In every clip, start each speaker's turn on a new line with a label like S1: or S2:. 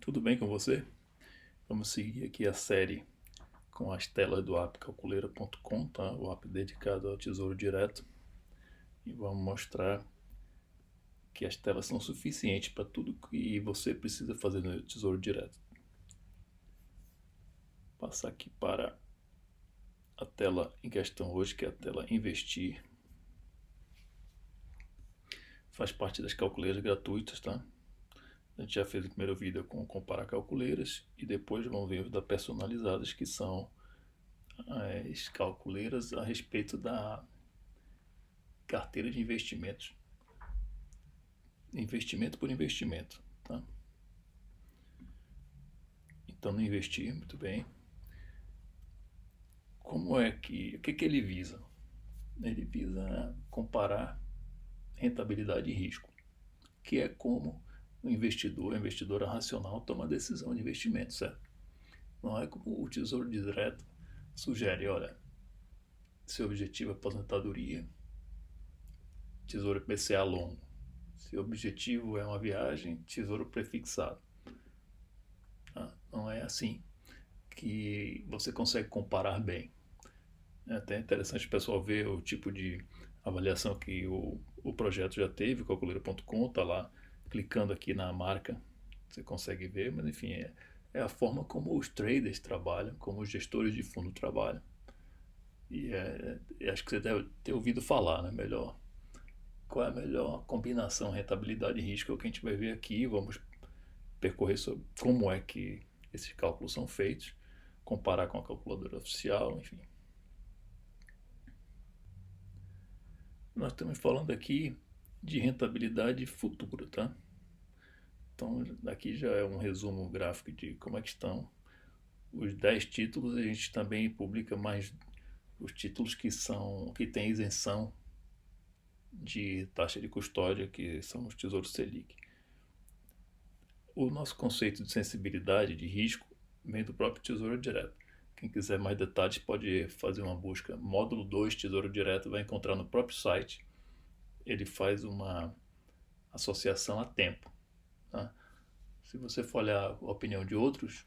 S1: Tudo bem com você? Vamos seguir aqui a série com as telas do app calculeira.com, tá? O app dedicado ao Tesouro Direto. E vamos mostrar que as telas são suficientes para tudo que você precisa fazer no Tesouro Direto. Passar aqui para a tela em questão hoje, que é a tela Investir. Faz parte das calculeiras gratuitas, tá? A gente já fez o primeiro vídeo com comparar calculeiras e depois vamos ver os da personalizadas, que são as calculeiras a respeito da carteira de investimentos. Investimento por investimento, tá? Então, no investir, muito bem. Como é que, o que ele visa? Ele visa comparar rentabilidade e risco, que é como o investidor, a investidora racional toma a decisão de investimento, certo? Não é como o Tesouro Direto sugere, olha, seu objetivo é aposentadoria, Tesouro IPCA longo. Se o objetivo é uma viagem, Tesouro prefixado. Não é assim que você consegue comparar bem. É até interessante o pessoal ver o tipo de avaliação que o projeto já teve, o calculeira.com, está lá clicando aqui na marca, você consegue ver, mas enfim, é a forma como os traders trabalham, como os gestores de fundo trabalham. E acho que você deve ter ouvido falar, né? Melhor, qual é a melhor combinação rentabilidade e risco, é o que a gente vai ver aqui. Vamos percorrer sobre como é que esses cálculos são feitos, comparar com a calculadora oficial, enfim. Nós estamos falando aqui de rentabilidade futura, tá? Então, aqui já é um resumo gráfico de como é que estão os 10 títulos. A gente também publica mais os títulos que têm isenção de taxa de custódia, que são os Tesouros Selic. O nosso conceito de sensibilidade de risco vem do próprio Tesouro Direto. Quem quiser mais detalhes pode fazer uma busca. Módulo 2 Tesouro Direto, vai encontrar no próprio site. Ele faz uma associação a tempo. Tá? Se você for olhar a opinião de outros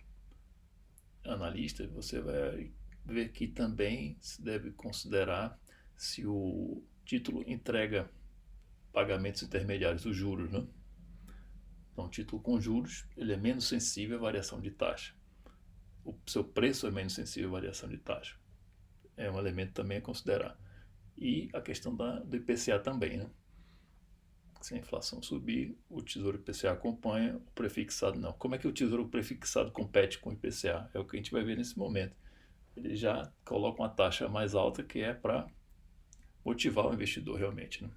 S1: analistas, você vai ver que também se deve considerar se o título entrega pagamentos intermediários, os juros, né? Então, o título com juros ele é menos sensível à variação de taxa. O seu preço é menos sensível à variação de taxa. É um elemento também a considerar. E a questão do IPCA também, né? Se a inflação subir, o Tesouro IPCA acompanha, o prefixado não. Como é que o Tesouro prefixado compete com o IPCA? É o que a gente vai ver nesse momento. Ele já coloca uma taxa mais alta que é para motivar o investidor realmente, né?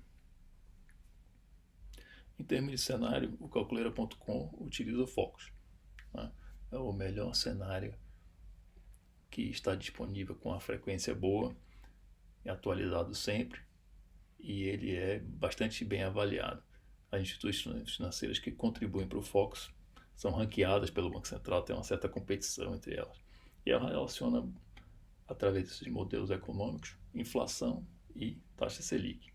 S1: Em termos de cenário, o calculeira.com utiliza o Focus. Né? É o melhor cenário que está disponível com a frequência boa, é atualizado sempre e ele é bastante bem avaliado. As instituições financeiras que contribuem para o Focus são ranqueadas pelo Banco Central, tem uma certa competição entre elas. E ela relaciona, através desses modelos econômicos, inflação e taxa Selic.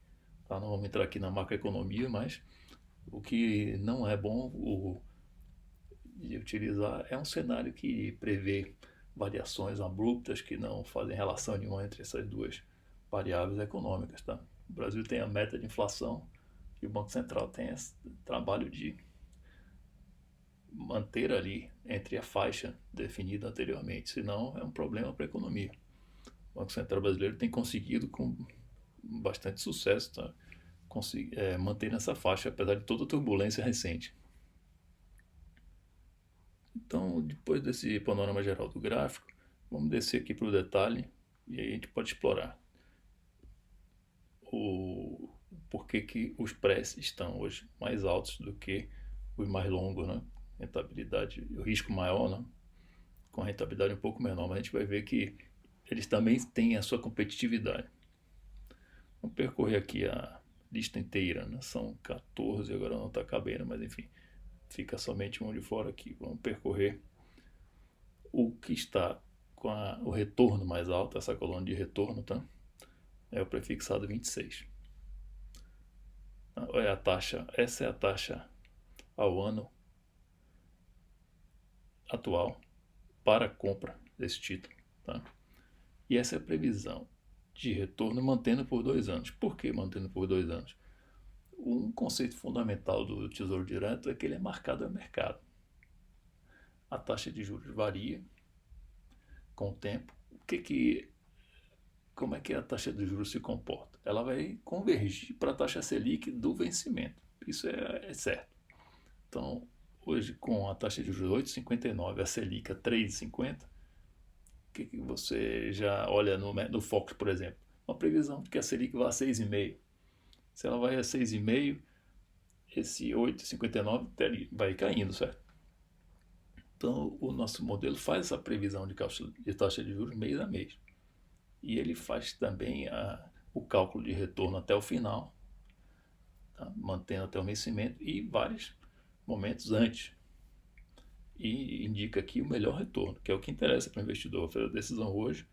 S1: Tá? Não vamos entrar aqui na macroeconomia, mas o que não é bom de utilizar é um cenário que prevê variações abruptas que não fazem relação nenhuma entre essas duas variáveis econômicas. Tá? O Brasil tem a meta de inflação e o Banco Central tem esse trabalho de manter ali entre a faixa definida anteriormente, senão é um problema para a economia. O Banco Central brasileiro tem conseguido com bastante sucesso, tá? Manter nessa faixa, apesar de toda a turbulência recente. Então, depois desse panorama geral do gráfico, vamos descer aqui para o detalhe e aí a gente pode explorar o porquê que os prés estão hoje mais altos do que os mais longos, né? Rentabilidade, o risco maior, né? Com a rentabilidade um pouco menor, mas a gente vai ver que eles também têm a sua competitividade. Vamos percorrer aqui a lista inteira, né? São 14, agora não está cabendo, mas enfim, fica somente um de fora aqui. Vamos percorrer o que está com o retorno mais alto, essa coluna de retorno, tá? É o prefixado 26. É a taxa, essa é a taxa ao ano atual para a compra desse título, tá? E essa é a previsão de retorno mantendo por 2 anos. Por que mantendo por 2 anos? Um conceito fundamental do Tesouro Direto é que ele é marcado a mercado. A taxa de juros varia com o tempo. Como é que a taxa de juros se comporta? Ela vai convergir para a taxa Selic do vencimento. Isso é certo. Então, hoje com a taxa de juros 8,59, a Selic a 3,50, o que você já olha no Focus, por exemplo? Uma previsão de que a Selic vai a 6,5. Se ela vai a 6,5, esse 8,59 vai caindo, certo? Então, o nosso modelo faz essa previsão de taxa de juros mês a mês. E ele faz também o cálculo de retorno até o final, tá? Mantendo até o vencimento e vários momentos antes. E indica aqui o melhor retorno, que é o que interessa para o investidor. Fazer a decisão hoje,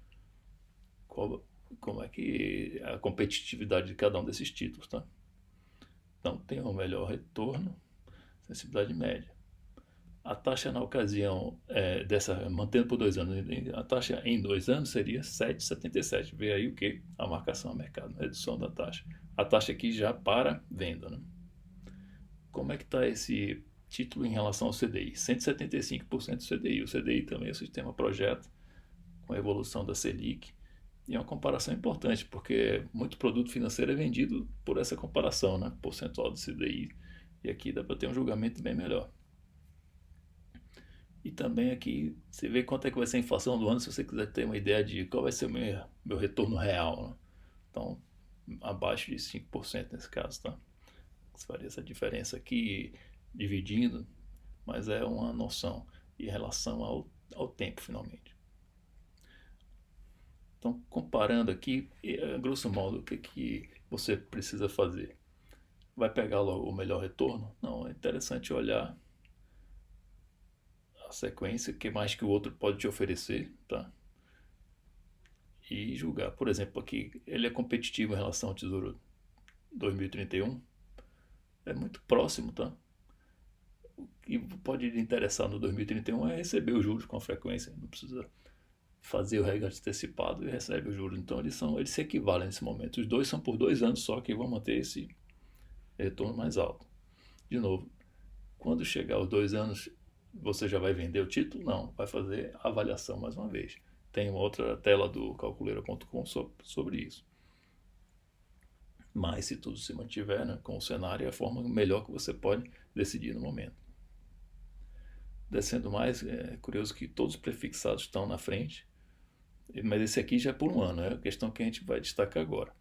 S1: como é que a competitividade de cada um desses títulos, tá? Então, tem o melhor retorno, sensibilidade média. A taxa na ocasião mantendo por 2 anos, a taxa em 2 anos seria 7,77. Vê aí o que? A marcação a mercado, a redução da taxa. A taxa aqui já para venda, né? Como é que está esse título em relação ao CDI? 175% do CDI. O CDI também é o sistema projeto com a evolução da Selic. E é uma comparação importante, porque muito produto financeiro é vendido por essa comparação, né? Percentual do CDI. E aqui dá para ter um julgamento bem melhor. E também aqui você vê quanto é que vai ser a inflação do ano, se você quiser ter uma ideia de qual vai ser o meu retorno real, né? Então, abaixo de 5% nesse caso, tá? Você faria essa diferença aqui dividindo, mas é uma noção em relação ao tempo, finalmente. Então, comparando aqui, grosso modo, o que você precisa fazer? Vai pegar logo o melhor retorno? Não, é interessante olhar a sequência, o que mais que o outro pode te oferecer, tá? E julgar. Por exemplo, aqui, ele é competitivo em relação ao Tesouro 2031, é muito próximo, tá? O que pode lhe interessar no 2031 é receber os juros com frequência, não precisa fazer o resgate antecipado e recebe os juros. Então eles se equivalem nesse momento. Os dois são por 2 anos só que vão manter esse retorno mais alto. De novo, quando chegar aos 2 anos, você já vai vender o título? Não, vai fazer a avaliação mais uma vez. Tem uma outra tela do calculeira.com sobre isso. Mas se tudo se mantiver, né, com o cenário, é a forma melhor que você pode decidir no momento. Descendo mais, é curioso que todos os prefixados estão na frente, mas esse aqui já é por um ano, é a questão que a gente vai destacar agora.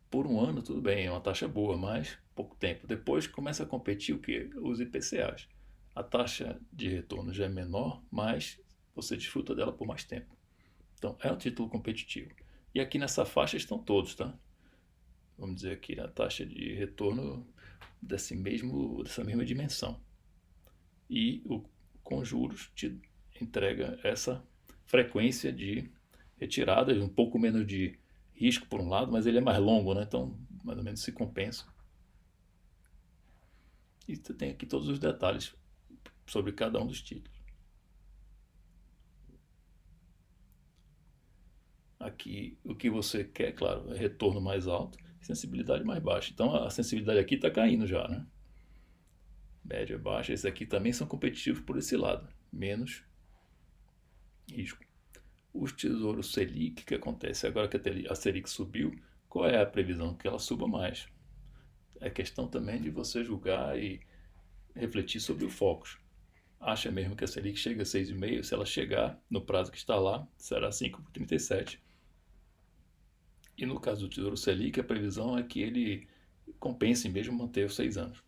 S1: Por um ano, tudo bem, é uma taxa boa, mas pouco tempo. Depois começa a competir o quê? Os IPCAs. A taxa de retorno já é menor, mas você desfruta dela por mais tempo. Então, é um título competitivo. E aqui nessa faixa estão todos, tá? Vamos dizer aqui, a taxa de retorno dessa mesma dimensão. E com juros te entrega essa frequência de retiradas, um pouco menos de risco por um lado, mas ele é mais longo, né? Então mais ou menos se compensa. E você tem aqui todos os detalhes sobre cada um dos títulos. Aqui o que você quer, claro, é retorno mais alto e sensibilidade mais baixa. Então a sensibilidade aqui está caindo já, né? Média baixa, esses aqui também são competitivos por esse lado, menos risco. Os tesouros Selic, que acontece agora que a Selic subiu, qual é a previsão? Que ela suba mais. É questão também de você julgar e refletir sobre o Focus. Acha mesmo que a Selic chega a 6,5? Se ela chegar no prazo que está lá, será 5,37. E no caso do Tesouro Selic, a previsão é que ele compense mesmo manter os 6 anos.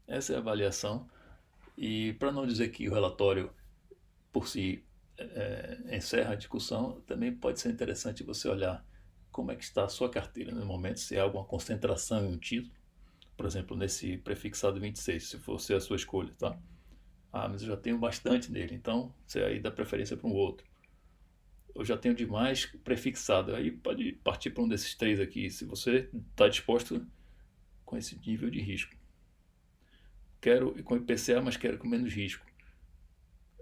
S1: Essa é a avaliação. E para não dizer que o relatório por si encerra a discussão, também pode ser interessante você olhar como é que está a sua carteira no momento, se há alguma concentração em um título, por exemplo, nesse prefixado 26, se fosse a sua escolha, tá? Ah, mas eu já tenho bastante nele, então você aí dá preferência para um outro. Eu já tenho demais prefixado, aí pode partir para um desses 3 aqui, se você está disposto com esse nível de risco. quero ir com IPCA, mas quero com menos risco.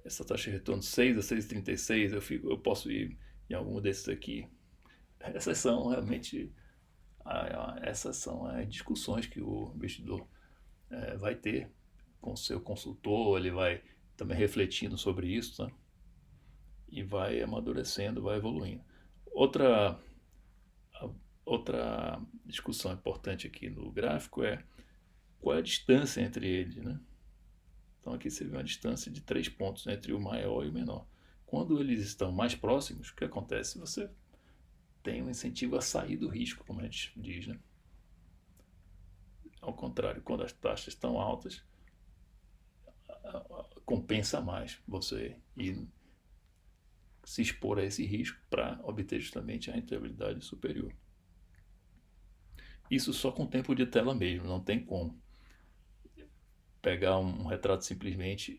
S1: Essa taxa de retorno 6 a 6,36, eu posso ir em algum desses aqui. Essas são realmente essas são as discussões que o investidor vai ter com o seu consultor, ele vai também refletindo sobre isso, tá? E vai amadurecendo, vai evoluindo. Outra, outra discussão importante aqui no gráfico é qual é a distância entre eles, né? Então aqui você vê uma distância de 3 pontos entre o maior e o menor. Quando eles estão mais próximos, o que acontece? Você tem um incentivo a sair do risco, como a gente diz, né? Ao contrário, quando as taxas estão altas, compensa mais você ir se expor a esse risco para obter justamente a rentabilidade superior. Isso só com tempo de tela mesmo, não tem como pegar um retrato simplesmente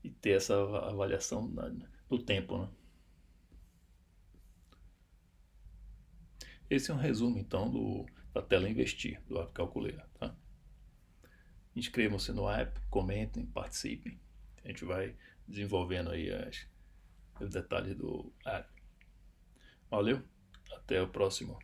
S1: e ter essa avaliação no tempo, né? Esse é um resumo então da tela investir, do App Calculeira, tá? Inscrevam-se no app, comentem, participem. A gente vai desenvolvendo aí os detalhes do app. Valeu, até o próximo